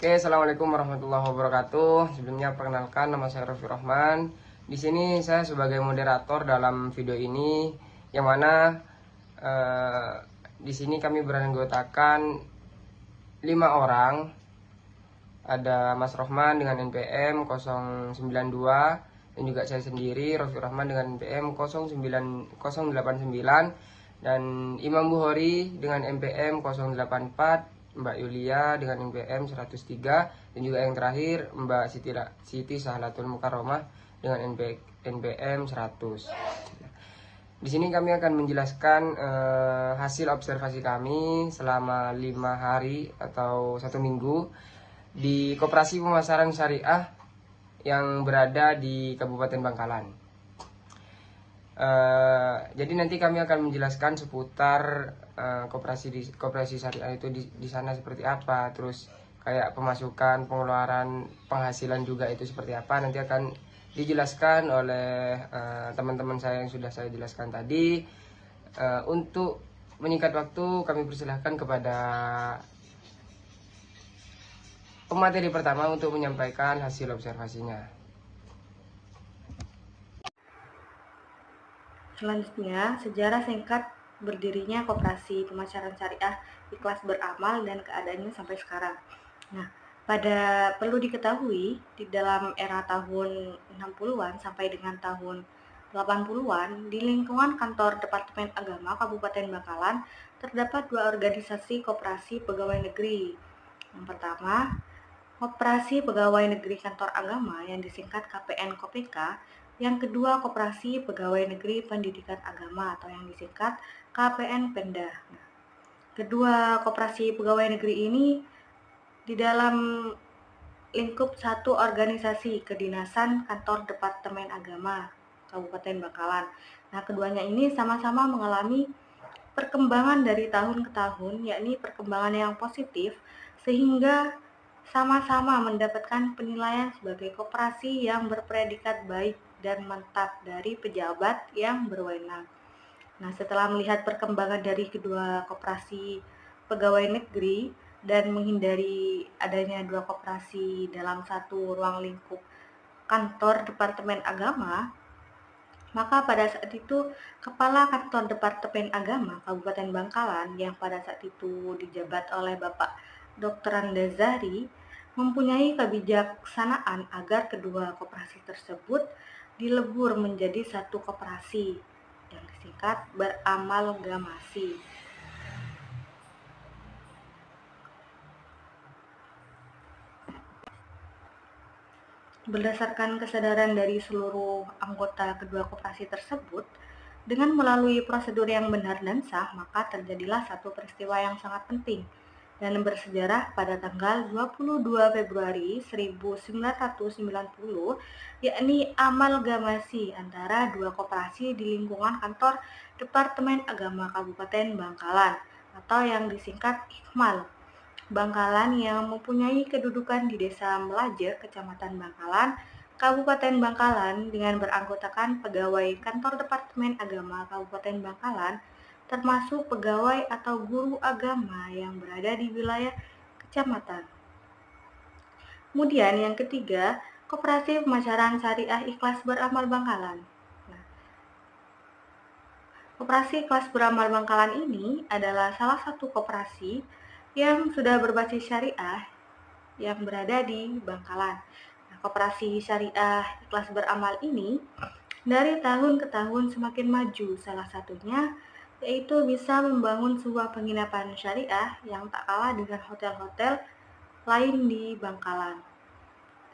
Oke, assalamualaikum warahmatullahi wabarakatuh. Sebelumnya perkenalkan, nama saya Raffi Rahman. Di sini saya sebagai moderator dalam video ini, yang mana di sini kami beranggotakan 5 orang. Ada Mas Rohman dengan NPM 092 dan juga saya sendiri Raffi Rahman dengan NPM 09089 dan Imam Bukhari dengan NPM 084, Mbak Yulia dengan NPM 103, dan juga yang terakhir Mbak Siti Sahlatul Mukarramah dengan NPM 100. Di sini kami akan menjelaskan hasil observasi kami selama 5 hari atau 1 minggu di Koperasi Pemasaran Syariah yang berada di Kabupaten Bangkalan. Jadi nanti kami akan menjelaskan seputar koperasi syariah itu di sana seperti apa, terus kayak pemasukan, pengeluaran, penghasilan juga itu seperti apa. Nanti akan dijelaskan oleh teman-teman saya yang sudah saya jelaskan tadi. Untuk menyingkat waktu, kami persilahkan kepada pemateri pertama untuk menyampaikan hasil observasinya. Selanjutnya, sejarah singkat berdirinya Koperasi Pemasaran Syariah Ikhlas Beramal dan keadaannya sampai sekarang. Nah, perlu diketahui, di dalam era tahun 60-an sampai dengan tahun 80-an, di lingkungan kantor Departemen Agama Kabupaten Bangkalan, terdapat 2 organisasi koperasi pegawai negeri. Yang pertama, Koperasi Pegawai Negeri Kantor Agama yang disingkat KPN-KOPK, yang kedua Koperasi Pegawai Negeri Pendidikan Agama atau yang disingkat KPN-Penda. Kedua koperasi pegawai negeri ini di dalam lingkup satu organisasi kedinasan kantor Departemen Agama Kabupaten Bangkalan. Nah, keduanya ini sama-sama mengalami perkembangan dari tahun ke tahun, yakni perkembangan yang positif, sehingga sama-sama mendapatkan penilaian sebagai koperasi yang berpredikat baik dan mantap dari pejabat yang berwenang. Nah, setelah melihat perkembangan dari kedua koperasi pegawai negeri dan menghindari adanya 2 koperasi dalam satu ruang lingkup kantor Departemen Agama, maka pada saat itu Kepala Kantor Departemen Agama Kabupaten Bangkalan yang pada saat itu dijabat oleh Bapak Dr. Andazari mempunyai kebijaksanaan agar kedua koperasi tersebut dilebur menjadi satu koperasi yang disingkat beramalgamasi. Berdasarkan kesadaran dari seluruh anggota kedua koperasi tersebut, dengan melalui prosedur yang benar dan sah, maka terjadilah satu peristiwa yang sangat penting dan bersejarah pada tanggal 22 Februari 1990, yakni amalgamasi antara 2 koperasi di lingkungan kantor Departemen Agama Kabupaten Bangkalan atau yang disingkat IKMAL. Bangkalan yang mempunyai kedudukan di Desa Melaje, Kecamatan Bangkalan, Kabupaten Bangkalan dengan beranggotakan pegawai kantor Departemen Agama Kabupaten Bangkalan, termasuk pegawai atau guru agama yang berada di wilayah kecamatan. Kemudian yang ketiga, Koperasi Pemasaran Syariah Ikhlas Beramal Bangkalan. Nah, Koperasi Ikhlas Beramal Bangkalan ini adalah salah satu koperasi yang sudah berbasis syariah yang berada di Bangkalan. Nah, Koperasi Syariah Ikhlas Beramal ini dari tahun ke tahun semakin maju, salah satunya yaitu bisa membangun sebuah penginapan syariah yang tak kalah dengan hotel-hotel lain di Bangkalan.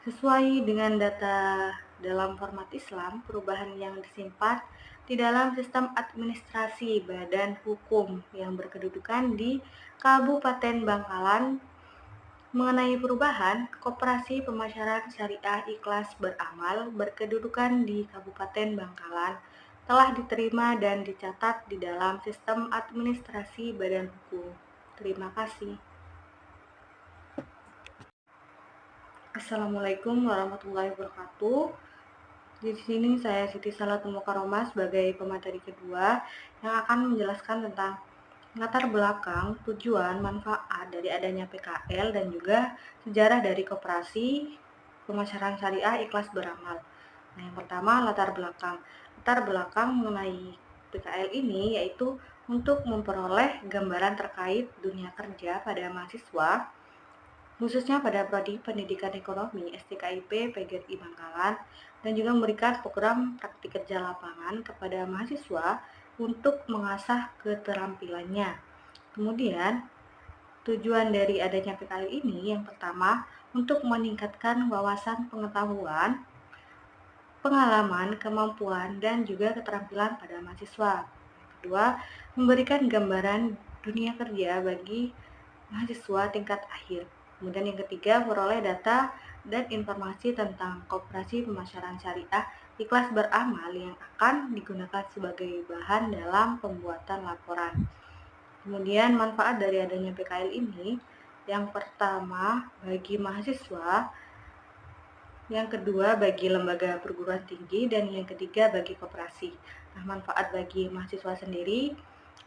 Sesuai dengan data dalam format Islam, perubahan yang disimpan di dalam sistem administrasi Badan Hukum yang berkedudukan di Kabupaten Bangkalan mengenai perubahan Koperasi Pemasaran Syariah Ikhlas Beramal berkedudukan di Kabupaten Bangkalan telah diterima dan dicatat di dalam sistem administrasi Badan Hukum. Terima kasih. Assalamualaikum warahmatullahi wabarakatuh. Di sini saya Siti Sahlatul Mukarramah sebagai pemateri kedua yang akan menjelaskan tentang latar belakang, tujuan, manfaat dari adanya PKL dan juga sejarah dari koperasi pemasaran syariah ikhlas beramal. Nah, yang pertama latar belakang. Latar belakang mengenai PKL ini yaitu untuk memperoleh gambaran terkait dunia kerja pada mahasiswa, khususnya pada prodi pendidikan ekonomi STKIP PGRI Bangkalan, dan juga memberikan program praktik kerja lapangan kepada mahasiswa untuk mengasah keterampilannya. Kemudian, tujuan dari adanya PKL ini yang pertama untuk meningkatkan wawasan pengetahuan, pengalaman, kemampuan, dan juga keterampilan pada mahasiswa. Kedua, memberikan gambaran dunia kerja bagi mahasiswa tingkat akhir. Kemudian yang ketiga, memperoleh data dan informasi tentang koperasi pemasaran syariah ikhlas beramal yang akan digunakan sebagai bahan dalam pembuatan laporan. Kemudian manfaat dari adanya PKL ini, yang pertama bagi mahasiswa, yang kedua bagi lembaga perguruan tinggi, dan yang ketiga bagi koperasi. Nah, manfaat bagi mahasiswa sendiri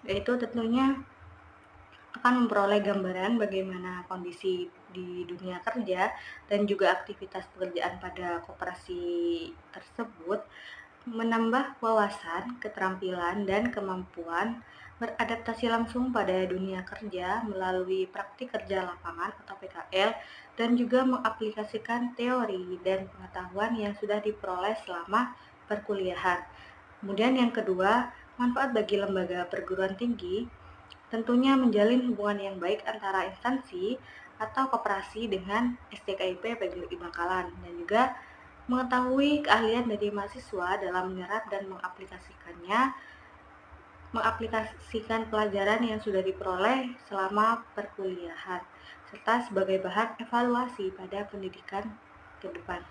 yaitu tentunya akan memperoleh gambaran bagaimana kondisi di dunia kerja dan juga aktivitas pekerjaan pada koperasi tersebut, menambah wawasan, keterampilan, dan kemampuan beradaptasi langsung pada dunia kerja melalui praktik kerja lapangan atau PKL, dan juga mengaplikasikan teori dan pengetahuan yang sudah diperoleh selama perkuliahan. Kemudian yang kedua, manfaat bagi lembaga perguruan tinggi tentunya menjalin hubungan yang baik antara instansi atau koperasi dengan STKIP PGRI Bangkalan, dan juga mengetahui keahlian dari mahasiswa dalam menyerap dan mengaplikasikan pelajaran yang sudah diperoleh selama perkuliahan, serta sebagai bahan evaluasi pada pendidikan ke depan.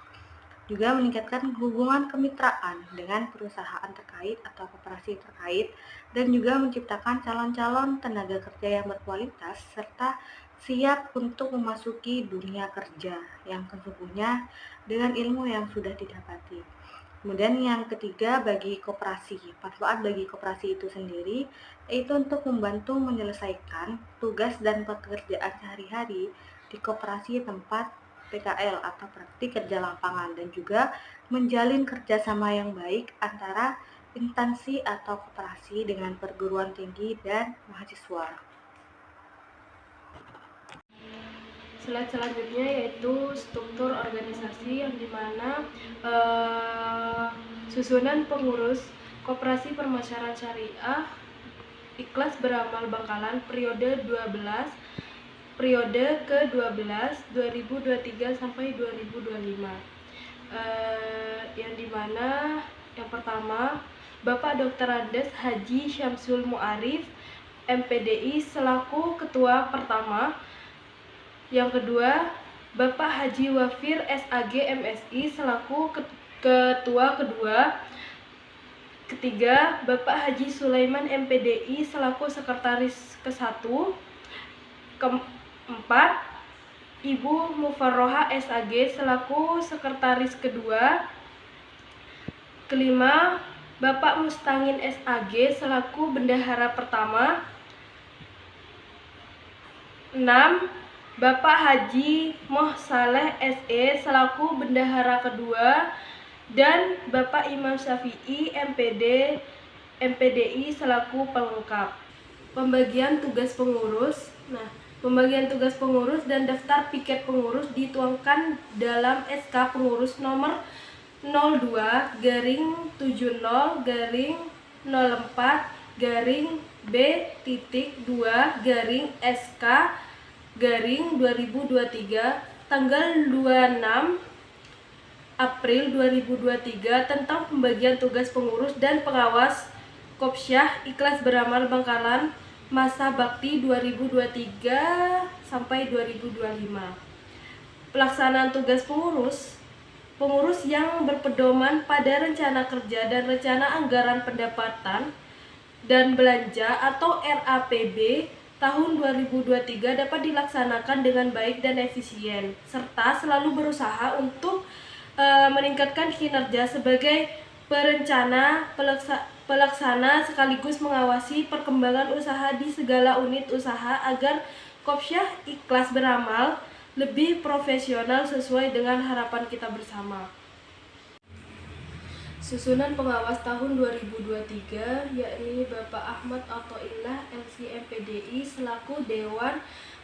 Juga meningkatkan hubungan kemitraan dengan perusahaan terkait atau koperasi terkait, dan juga menciptakan calon-calon tenaga kerja yang berkualitas serta siap untuk memasuki dunia kerja yang sesungguhnya dengan ilmu yang sudah didapati. Kemudian yang ketiga bagi koperasi, manfaat bagi koperasi itu sendiri yaitu untuk membantu menyelesaikan tugas dan pekerjaan sehari-hari di koperasi tempat PKL atau praktik kerja lapangan, dan juga menjalin kerjasama yang baik antara instansi atau koperasi dengan perguruan tinggi dan mahasiswa. Slide selanjutnya yaitu struktur organisasi, yang dimana susunan pengurus Koperasi Permasyaran Syariah Ikhlas Beramal Bangkalan periode ke-12 2023 sampai 2025. Yang dimana yang pertama Bapak Dr. Andes Haji Syamsul Mu'arif MPDI selaku ketua pertama. Yang kedua, Bapak Haji Wafir SAG MSI selaku ketua kedua. Ketiga, Bapak Haji Sulaiman MPDI selaku sekretaris ke-1. Keempat, Ibu Mufarroha SAG selaku sekretaris kedua. Kelima, Bapak Mustangin SAG selaku bendahara pertama. 6. Bapak Haji Moh Saleh SE selaku bendahara kedua, dan Bapak Imam Syafi'i MPDI selaku pelengkap. Pembagian tugas pengurus. Nah, pembagian tugas pengurus dan daftar piket pengurus dituangkan dalam SK Pengurus nomor 02/B.2/SK/2023 tanggal 26 April 2023 tentang pembagian tugas pengurus dan pengawas Kopsyah Ikhlas Beramal Bangkalan masa bakti 2023 sampai 2025. Pelaksanaan tugas pengurus yang berpedoman pada rencana kerja dan rencana anggaran pendapatan dan belanja atau RAPB tahun 2023 dapat dilaksanakan dengan baik dan efisien, serta selalu berusaha untuk meningkatkan kinerja sebagai perencana, pelaksana sekaligus mengawasi perkembangan usaha di segala unit usaha agar Kopsyah Ikhlas Beramal lebih profesional sesuai dengan harapan kita bersama. Susunan pengawas tahun 2023 yakni Bapak Ahmad Athoillah LC MPDI selaku Dewan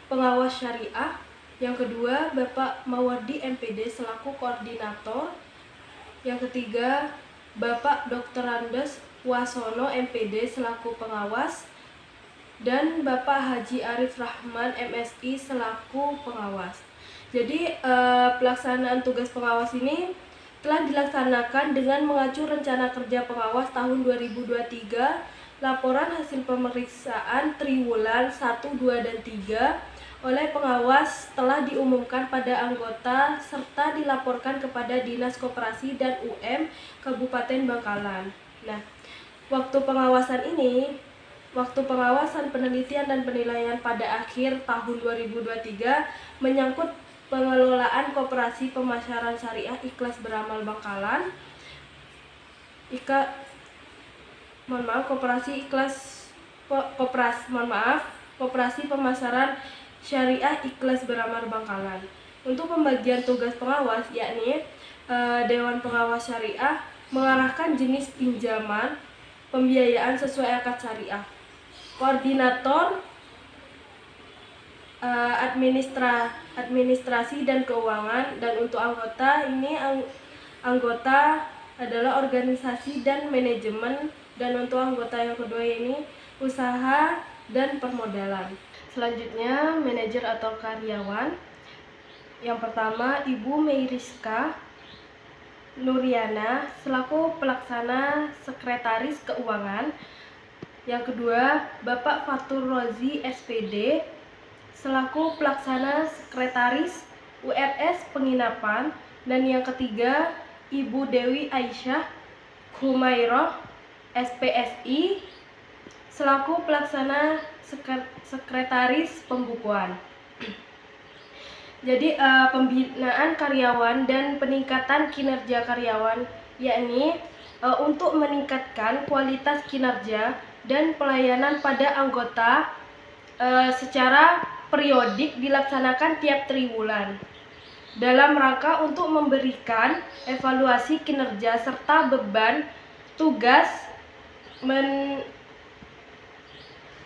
Pengawas Syariah. Yang kedua, Bapak Mawardi MPD selaku koordinator. Yang ketiga, Bapak Dr. Andes Wasono MPD selaku pengawas. Dan Bapak Haji Arif Rahman MSI selaku pengawas. Jadi pelaksanaan tugas pengawas ini telah dilaksanakan dengan mengacu rencana kerja pengawas tahun 2023, laporan hasil pemeriksaan triwulan 1, 2, dan 3 oleh pengawas telah diumumkan pada anggota serta dilaporkan kepada Dinas Koperasi dan UM Kabupaten Bangkalan. Nah, waktu pengawasan penelitian dan penilaian pada akhir tahun 2023 menyangkut pengelolaan Koperasi Pemasaran Syariah Ikhlas Beramal Bangkalan. Koperasi Pemasaran Syariah Ikhlas Beramal Bangkalan. Untuk pembagian tugas pengawas yakni Dewan Pengawas Syariah mengarahkan jenis pinjaman pembiayaan sesuai akad syariah. Koordinator administrasi dan keuangan, dan untuk anggota adalah organisasi dan manajemen, dan untuk anggota yang kedua ini usaha dan permodalan. Selanjutnya manajer atau karyawan. Yang pertama Ibu Meiriska Nuriana selaku pelaksana sekretaris keuangan. Yang kedua Bapak Fatur Rozi SPD selaku pelaksana sekretaris URS penginapan. Dan yang ketiga Ibu Dewi Aisyah Humairah SPSI selaku pelaksana sekretaris pembukuan. Jadi pembinaan karyawan dan peningkatan kinerja karyawan yakni untuk meningkatkan kualitas kinerja dan pelayanan pada anggota secara periodik dilaksanakan tiap triwulan dalam rangka untuk memberikan evaluasi kinerja serta beban tugas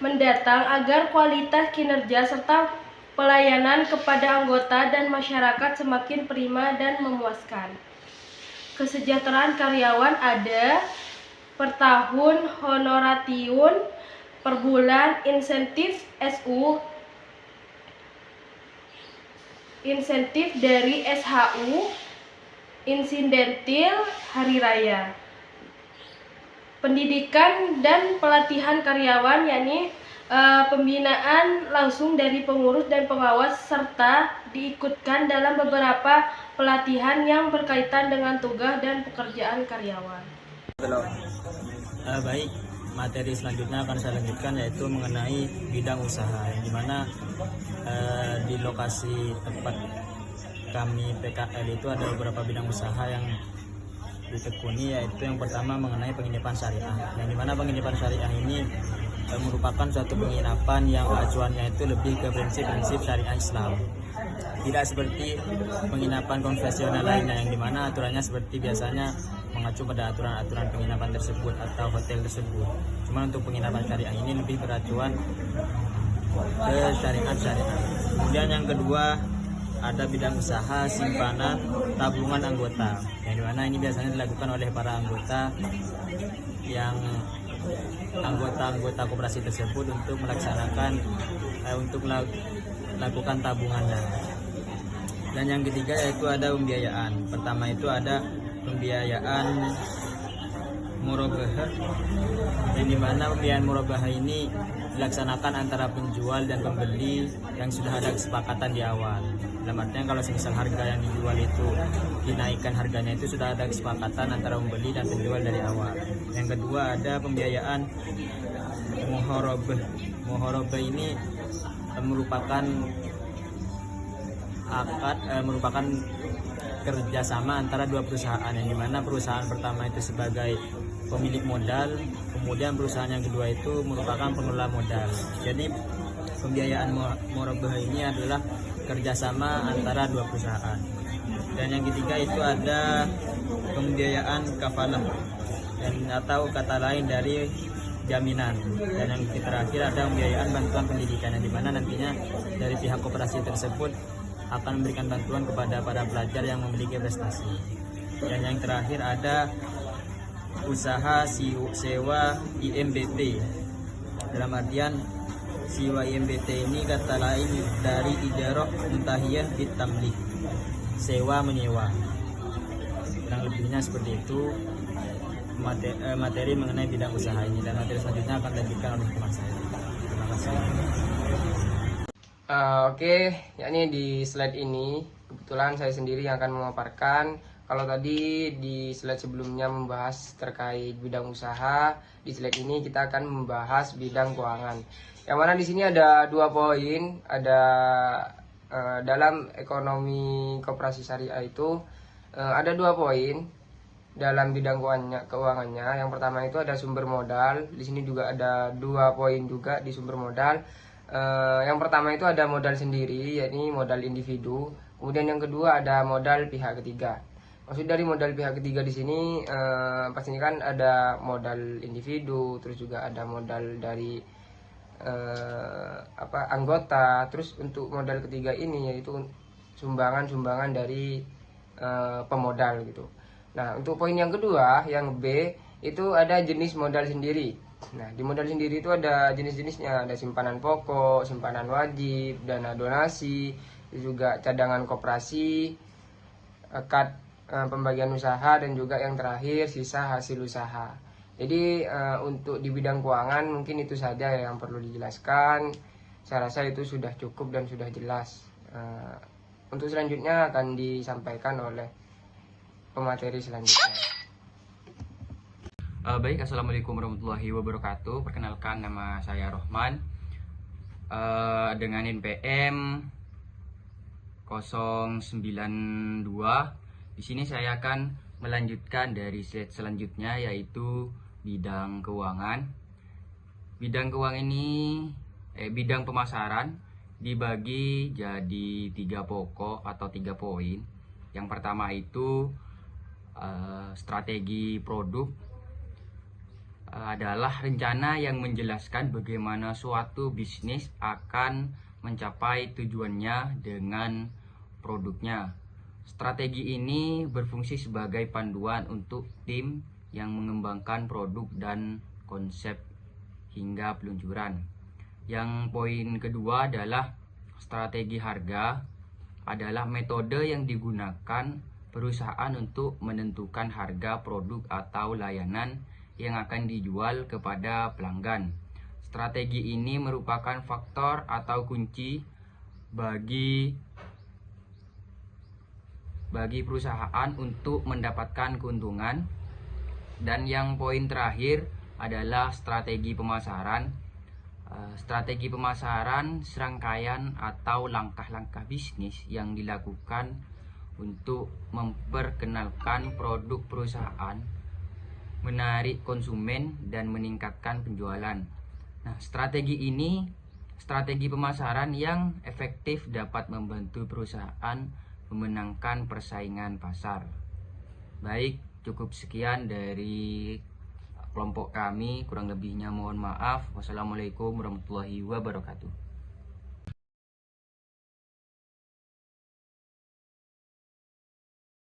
mendatang agar kualitas kinerja serta pelayanan kepada anggota dan masyarakat semakin prima dan memuaskan. Kesejahteraan karyawan ada per tahun honoratium, per bulan insentif SU, insentif dari SHU, insidentil hari raya. Pendidikan dan pelatihan karyawan yakni pembinaan langsung dari pengurus dan pengawas serta diikutkan dalam beberapa pelatihan yang berkaitan dengan tugas dan pekerjaan karyawan. Baik, materi selanjutnya akan saya lanjutkan yaitu mengenai bidang usaha, yang dimana di lokasi tempat kami PKL itu ada beberapa bidang usaha yang ditekuni, yaitu yang pertama mengenai penginapan syariah, yang dimana penginapan syariah ini merupakan suatu penginapan yang acuannya itu lebih ke prinsip-prinsip syariah Islam, tidak seperti penginapan konvensional lainnya yang dimana aturannya seperti biasanya mengacu pada aturan-aturan penginapan tersebut atau hotel tersebut. Cuma untuk penginapan syariah ini lebih beracuan ke syariat. Kemudian yang kedua ada bidang usaha simpanan tabungan anggota, yang dimana ini biasanya dilakukan oleh para anggota koperasi tersebut untuk melaksanakan melakukan tabungannya. Dan yang ketiga yaitu ada pembiayaan. Pertama itu ada pembiayaan murabahah, yang dimana pembiayaan murabahah ini dilaksanakan antara penjual dan pembeli yang sudah ada kesepakatan di awal. Dalam artian kalau semisal harga yang dijual itu dinaikkan harganya, itu sudah ada kesepakatan antara pembeli dan penjual dari awal. Yang kedua ada pembiayaan muharabah. Muharabah ini merupakan kerjasama antara dua perusahaan, yang dimana perusahaan pertama itu sebagai pemilik modal, kemudian perusahaan yang kedua itu merupakan pengelola modal. Jadi pembiayaan murabah ini adalah kerjasama antara dua perusahaan. Dan yang ketiga itu ada pembiayaan kafalah dan atau kata lain dari jaminan. Dan yang terakhir ada pembiayaan bantuan pendidikan, yang dimana nantinya dari pihak koperasi tersebut akan memberikan bantuan kepada para pelajar yang memiliki prestasi. Dan yang terakhir ada usaha sewa IMBT. Dalam artian sewa IMBT ini kata lain dari ijarah muntahiyah bitamlik, sewa menyewa. Kurang lebihnya seperti itu materi mengenai bidang usaha ini, dan materi selanjutnya akan dilanjutkan oleh teman saya. Terima kasih. Oke, yakni di slide ini kebetulan saya sendiri yang akan memaparkan. Kalau tadi di slide sebelumnya membahas terkait bidang usaha, di slide ini kita akan membahas bidang keuangan. Yang mana di sini ada 2 poin, ada dalam ekonomi koperasi syariah itu ada 2 poin dalam bidang keuangannya. Yang pertama itu ada sumber modal. Di sini juga ada 2 poin juga di sumber modal. Yang pertama itu ada modal sendiri, yakni modal individu. Kemudian yang kedua ada modal pihak ketiga. Maksud dari modal pihak ketiga di sini pastinya kan ada modal individu, terus juga ada modal dari anggota. Terus untuk modal ketiga ini yaitu sumbangan dari pemodal gitu. Nah, untuk poin yang kedua, yang B, itu ada jenis modal sendiri. Nah, di modal sendiri itu ada jenis-jenisnya, ada simpanan pokok, simpanan wajib, dana donasi, juga cadangan koperasi, akad pembagian usaha, dan juga yang terakhir sisa hasil usaha. Jadi untuk di bidang keuangan mungkin itu saja yang perlu dijelaskan. Saya rasa itu sudah cukup dan sudah jelas. Untuk selanjutnya akan disampaikan oleh pemateri selanjutnya. Baik, assalamualaikum warahmatullahi wabarakatuh. Perkenalkan, nama saya Rohman dengan NPM 092. Di sini saya akan melanjutkan dari slide selanjutnya, yaitu bidang keuangan. Bidang keuangan ini bidang pemasaran dibagi jadi 3 pokok atau 3 poin. Yang pertama itu strategi produk, adalah rencana yang menjelaskan bagaimana suatu bisnis akan mencapai tujuannya dengan produknya. Strategi ini berfungsi sebagai panduan untuk tim yang mengembangkan produk dan konsep hingga peluncuran. Yang poin kedua adalah strategi harga, adalah metode yang digunakan perusahaan untuk menentukan harga produk atau layanan yang akan dijual kepada pelanggan. Strategi ini merupakan faktor atau kunci bagi perusahaan untuk mendapatkan keuntungan. Dan yang poin terakhir adalah strategi pemasaran. Strategi pemasaran serangkaian atau langkah-langkah bisnis yang dilakukan untuk memperkenalkan produk perusahaan, menarik konsumen, dan meningkatkan penjualan. Nah, strategi pemasaran yang efektif dapat membantu perusahaan memenangkan persaingan pasar. Baik, cukup sekian dari kelompok kami, kurang lebihnya mohon maaf. Wassalamualaikum warahmatullahi wabarakatuh.